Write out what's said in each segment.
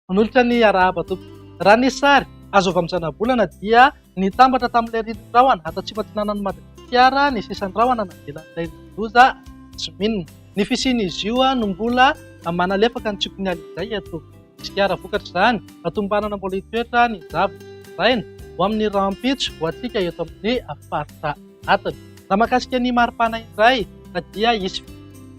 Manolotra ny arahaba tompoko. Raha ny sary azo avy amin'ny zana-bolana dia nitambatra tamin'ilay rinon-drahona ato atsimatsinanan'i Madagasikara ny sisan'ny rahona navelan'ilay loza Zominina. Ny fisian'izy io no mbola manalefaka ny tsikony izay eto Madagasikara. Vokatra izany atombanana mbola hitoetra ny jabo zaina ho amin'ny rahampitso ho antsika eto amin'ny faritra atiny. Raha mahakasika ny maripana indray dia hisy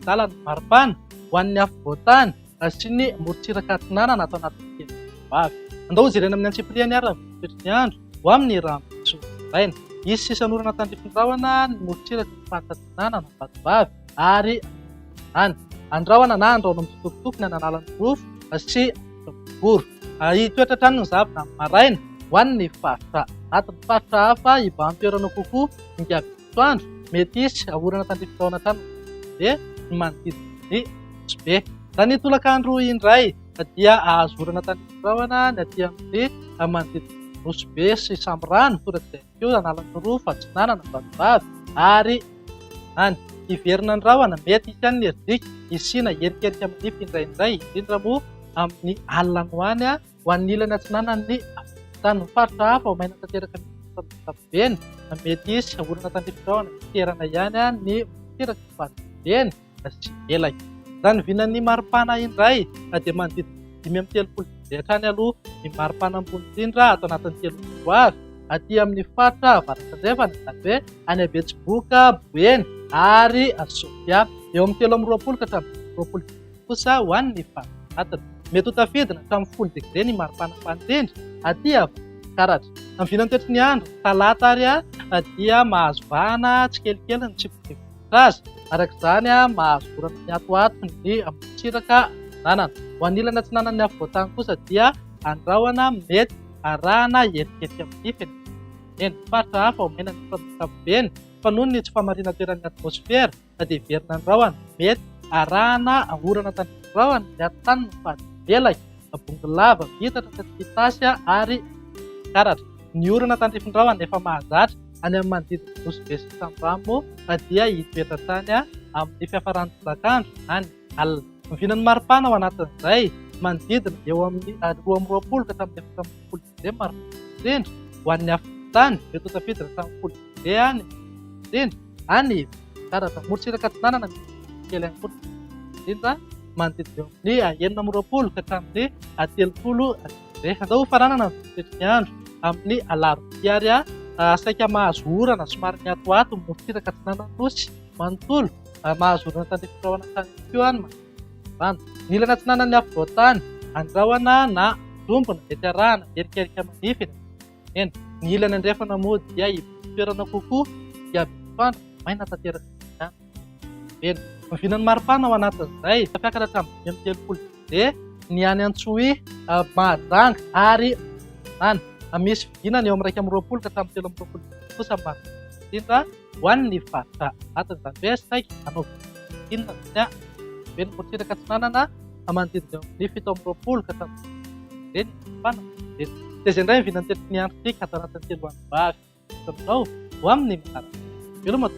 dalany maripana ho an'ny afovoantany sy ny morontsiraka atsinanana atao anatin'ny vavy. Andao izy ireny amin'ny antsipiriany ary amin'ny ny andro ho amin'ny rahampitso zaina. Hisy sisan'orana tandrifiny rahona ny morontsiraka ny fahatatsinanana vatovavy ary any andrahona na andrahoana amin'ny tokotokony ny analan'ny rofo sy voro. Hitoetra hatrany ny zavona maraina ho an'ny faritra atiny. Faritra hafa hibahan'ny toerana kokoa ingaby atoandro mety hisy orana tandrifiny rahona hatrany be ny manodidina ny Nosbe. Raha ny tolakandro indray dia ahazorana tandrifiny rahona ny aty amin'ny manodidina Nosbe sy Samborano torak'izay keo analan'ny rofo atsinanana vatovavy ary any hiverina ny rahona mety hisy an'ny heridika isina herikerika manify indraindray indrindra moa amin'ny alina any ho any ho an'ny ilany atsinanan'ny tany. Faritra hafa ho maina tanteraka ny ankapobeny mety hisy orana tandrifiny rahona terana ihany ny morontsiraka ny fahatsibeny sy elaka. Raha ny vinan'ny maripana indray dia manodidina 5 amin'ny 30 hatrany aloha ny maripana ambony indrindra atao anatin'ny 3 ary aty amin'ny faritra avaratandrefana izany hoe any Betsiboka, Boeny ary Sofia. Eo amin'ny 3 amin'ny 20 ka hatramin'ny 20 kosa ho an'ny faritra atiny. Mety ho tafidina hatramin'ny 10 degré ny maripana mpanindrindra aty Avakaratra. Amin'ny vinan'ny toetry ny andro talata ary dia mahazo vahana tsikelikely ny tsipitsipika azy. Arak'izany mahazo orana ny atoato ny morontsiraka atsinanana. Ho an'ny ilany atsinanan'ny afovoantany kosa dia andrahona mety arahana herikerika manify eny. Faritra hafa ho maina ny ankapobeny fa noho ny tsy famarina toeran'ny atmosfera dia hiverina ny rahona mety arahana orana tandrifiny rahona ny atany ny fahatsibelaka bongolava vitatra tatitasy ary karatra. Ny orana tandrifiny rahona efa mahazatra any amin'ny manodidina Nosbe sy Samborano dia hitoetra tany amin'ny fiafaran'ny tolakandro any alina. Mivinan'ny maripana ao anatin'izay manodidina eo amin'ny 2 amin'ny 20 ka hatramin'ny 4 amin'ny 10 degré maripana indrindra ho an'ny afovoantany mety ho tafiditra hatramin'ny 10 degré any indrindra any karatra. Morontsiraka atsinanana kely any koa indrindra manodidina eo amin'ny 9 amin'ny 20 ka hatramin'ny 30 degré. Andao faranana ny toetry ny andro amin'ny alarobia ary saika mahazo orana somary ny atoato morontsiraka atsinanana nosy manontolo mahazo orana tandrifiny rahona tany keo any rano. Ny ilany atsinanan'ny afovoantany andrahona na dombona mety arahana herikerika manify eny. Ny ilany andrefana moa dia toerana kokoa dia atoandro maina tanteraka eny. Mivinan'ny maripana ao anatin'izay tafiakatra hatramin'ny 30 degré ny any Antsohihy, Mahajanga ary any. Misy vinany eo amin'ny 2 amin'ny 20 ka hatramin'ny 3 amin'ny 20 kosa indrindra ho an'ny faritra atiny. Izany hoe saika anao inona ny ny morontsiraka atsinanana manodidina eo amin'ny 7 amin'ny 20 ka hatramin'ny degré ny mafana. Dia izay indray ny vinan'ny toetry ny andro tika atao anatin'ny 3 andro vavy aminao ho amin'ny manaraka. Veloma.